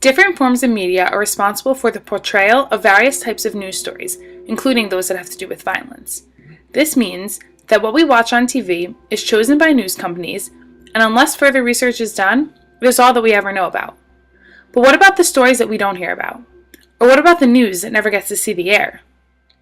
Different forms of media are responsible for the portrayal of various types of news stories, including those that have to do with violence. This means that what we watch on TV is chosen by news companies, and unless further research is done, it is all that we ever know about. But what about the stories that we don't hear about? Or what about the news that never gets to see the air?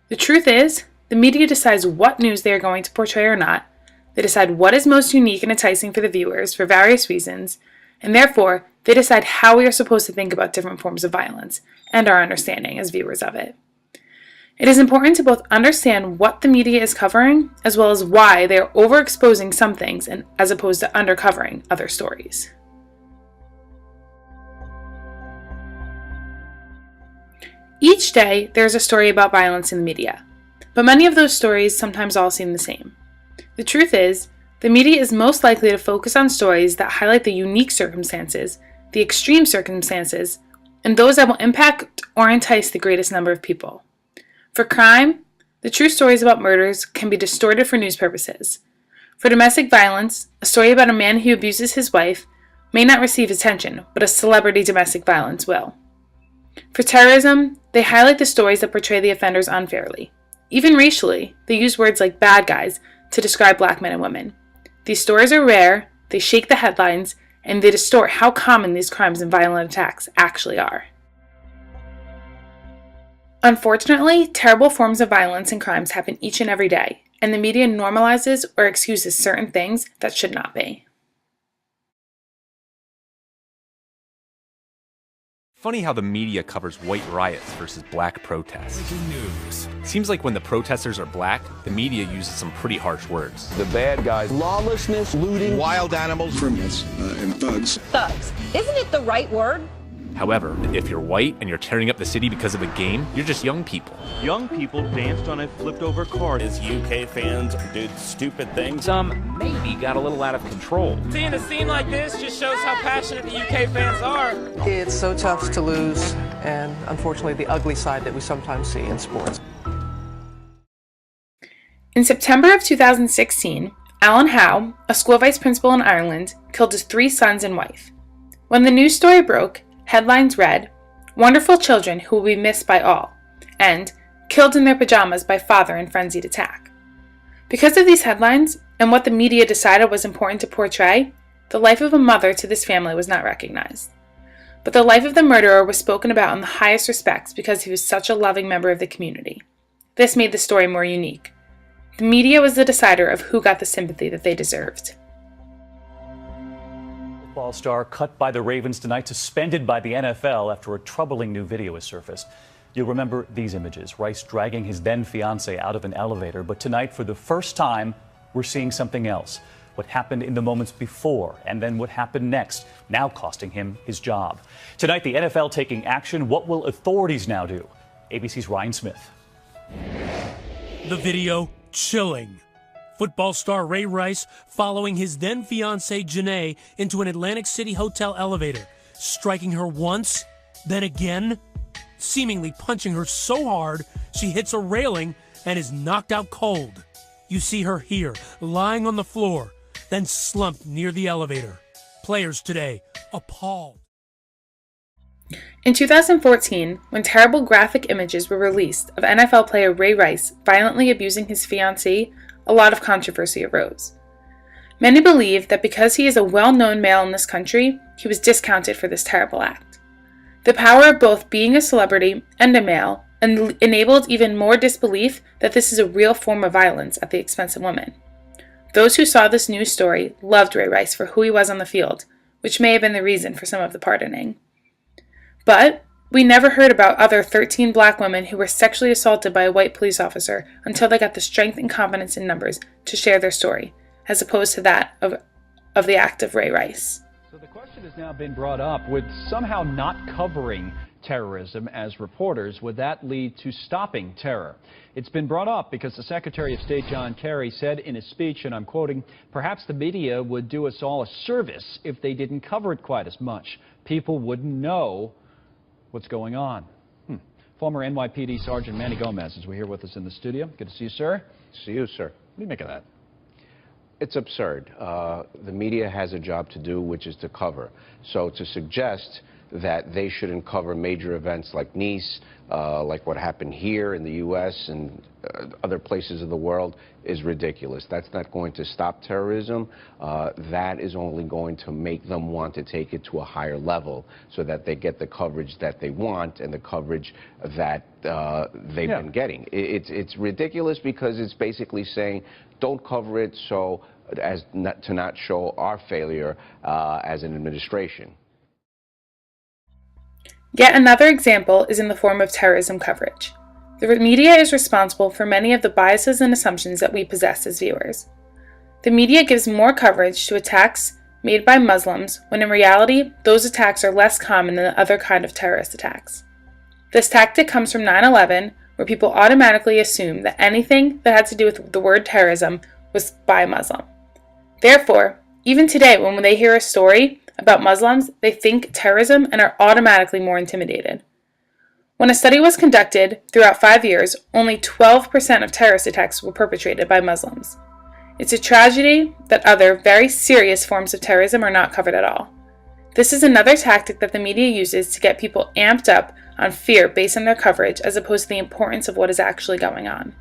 The truth is, the media decides what news they are going to portray or not. They decide what is most unique and enticing for the viewers for various reasons, and therefore, they decide how we are supposed to think about different forms of violence and our understanding as viewers of it. It is important to both understand what the media is covering, as well as why they are overexposing some things as opposed to undercovering other stories. Each day, there is a story about violence in the media, but many of those stories sometimes all seem the same. The truth is, the media is most likely to focus on stories that highlight the unique circumstances, the extreme circumstances, and those that will impact or entice the greatest number of people. For crime, the true stories about murders can be distorted for news purposes. For domestic violence, a story about a man who abuses his wife may not receive attention, but a celebrity domestic violence will. For terrorism, they highlight the stories that portray the offenders unfairly. Even racially, they use words like bad guys to describe black men and women. These stories are rare, they shake the headlines, and they distort how common these crimes and violent attacks actually are. Unfortunately, terrible forms of violence and crimes happen each and every day, and the media normalizes or excuses certain things that should not be. Funny how the media covers white riots versus black protests. Seems like when the protesters are black, the media uses some pretty harsh words. The bad guys, lawlessness, looting, wild animals, criminals, and thugs. Thugs. Isn't it the right word? However, if you're white and you're tearing up the city because of a game, you're just young people. Young people danced on a flipped-over car as UK fans did stupid things. Some maybe got a little out of control. Seeing a scene like this just shows how passionate the UK fans are. It's so tough to lose, and unfortunately the ugly side that we sometimes see in sports. In September of 2016, Alan Howe, a school vice principal in Ireland, killed his 3 sons and wife. When the news story broke, headlines read, "Wonderful children who will be missed by all," and "Killed in their pajamas by father in frenzied attack." Because of these headlines, and what the media decided was important to portray, the life of a mother to this family was not recognized. But the life of the murderer was spoken about in the highest respects because he was such a loving member of the community. This made the story more unique. The media was the decider of who got the sympathy that they deserved. Football star cut by the Ravens tonight, suspended by the NFL after a troubling new video has surfaced. You'll remember these images, Rice dragging his then fiancée out of an elevator. But tonight, for the first time, we're seeing something else. What happened in the moments before, and then what happened next, now costing him his job. Tonight, the NFL taking action. What will authorities now do? ABC's Ryan Smith. The video chilling. Football star Ray Rice following his then fiancée Janae into an Atlantic City hotel elevator, striking her once, then again, seemingly punching her so hard she hits a railing and is knocked out cold. You see her here, lying on the floor, then slumped near the elevator. Players today appalled. In 2014, when terrible graphic images were released of NFL player Ray Rice violently abusing his fiancée, a lot of controversy arose. Many believe that because he is a well-known male in this country, he was discounted for this terrible act. The power of both being a celebrity and a male enabled even more disbelief that this is a real form of violence at the expense of women. Those who saw this news story loved Ray Rice for who he was on the field, which may have been the reason for some of the pardoning. But we never heard about other 13 black women who were sexually assaulted by a white police officer until they got the strength and confidence in numbers to share their story, as opposed to that of the act of Ray Rice. So the question has now been brought up, with somehow not covering terrorism as reporters, would that lead to stopping terror? It's been brought up because the Secretary of State John Kerry said in his speech, and I'm quoting, "Perhaps the media would do us all a service if they didn't cover it quite as much. People wouldn't know what's going on." Former NYPD Sergeant Manny Gomez is here with us in the studio. Good to see you, sir. See you, sir. What do you make of that? It's absurd. The media has a job to do, which is to cover. So to suggest that they shouldn't cover major events like Nice, like what happened here in the U.S. and other places of the world is ridiculous. That's not going to stop terrorism. That is only going to make them want to take it to a higher level so that they get the coverage that they want and the coverage that they've been getting. It's ridiculous because it's basically saying, don't cover it so as to not show our failure as an administration. Yet another example is in the form of terrorism coverage. The media is responsible for many of the biases and assumptions that we possess as viewers. The media gives more coverage to attacks made by Muslims when in reality those attacks are less common than other kind of terrorist attacks. This tactic comes from 9/11, where people automatically assume that anything that had to do with the word terrorism was by a Muslim. Therefore, even today when they hear a story about Muslims, they think terrorism and are automatically more intimidated. When a study was conducted throughout 5 years, only 12% of terrorist attacks were perpetrated by Muslims. It's a tragedy that other very serious forms of terrorism are not covered at all. This is another tactic that the media uses to get people amped up on fear based on their coverage as opposed to the importance of what is actually going on.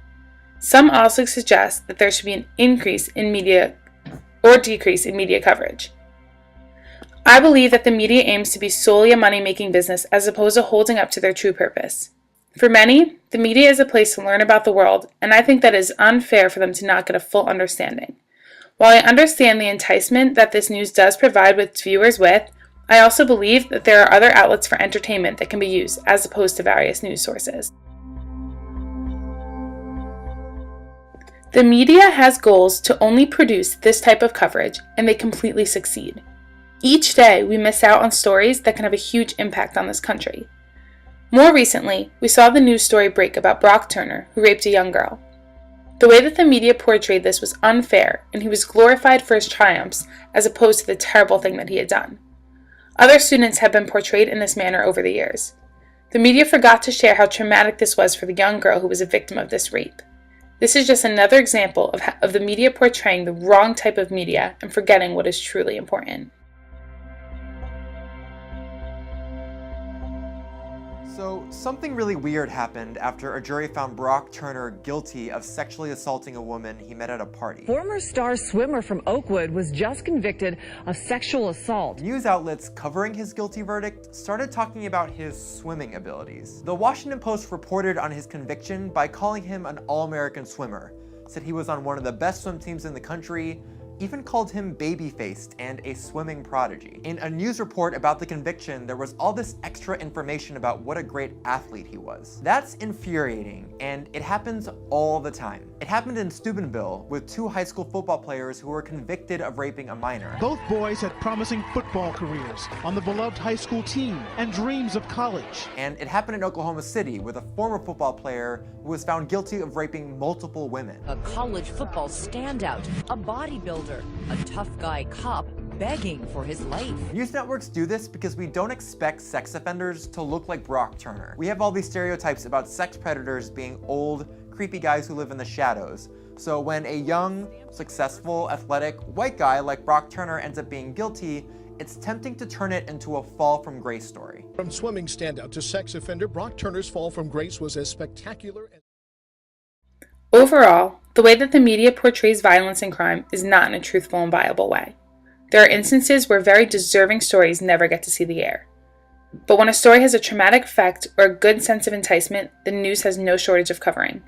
Some also suggest that there should be an increase in media or decrease in media coverage. I believe that the media aims to be solely a money-making business as opposed to holding up to their true purpose. For many, the media is a place to learn about the world, and I think that it is unfair for them to not get a full understanding. While I understand the enticement that this news does provide its viewers with, I also believe that there are other outlets for entertainment that can be used as opposed to various news sources. The media has goals to only produce this type of coverage, and they completely succeed. Each day, we miss out on stories that can have a huge impact on this country. More recently, we saw the news story break about Brock Turner, who raped a young girl. The way that the media portrayed this was unfair, and he was glorified for his triumphs as opposed to the terrible thing that he had done. Other students have been portrayed in this manner over the years. The media forgot to share how traumatic this was for the young girl who was a victim of this rape. This is just another example of the media portraying the wrong type of media and forgetting what is truly important. So, something really weird happened after a jury found Brock Turner guilty of sexually assaulting a woman he met at a party. Former star swimmer from Oakwood was just convicted of sexual assault. News outlets covering his guilty verdict started talking about his swimming abilities. The Washington Post reported on his conviction by calling him an all-American swimmer, said he was on one of the best swim teams in the country, even called him baby-faced and a swimming prodigy. In a news report about the conviction, there was all this extra information about what a great athlete he was. That's infuriating, and it happens all the time. It happened in Steubenville with 2 high school football players who were convicted of raping a minor. Both boys had promising football careers on the beloved high school team and dreams of college. And it happened in Oklahoma City with a former football player who was found guilty of raping multiple women. A college football standout, a bodybuilder, a tough guy cop begging for his life. News networks do this because we don't expect sex offenders to look like Brock Turner. We have all these stereotypes about sex predators being old, creepy guys who live in the shadows. So when a young, successful, athletic, white guy like Brock Turner ends up being guilty, it's tempting to turn it into a fall from grace story. From swimming standout to sex offender, Brock Turner's fall from grace was as spectacular as... Overall, the way that the media portrays violence and crime is not in a truthful and viable way. There are instances where very deserving stories never get to see the air. But when a story has a traumatic effect or a good sense of enticement, the news has no shortage of covering.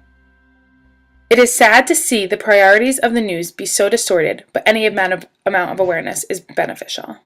It is sad to see the priorities of the news be so distorted, but any amount of awareness is beneficial.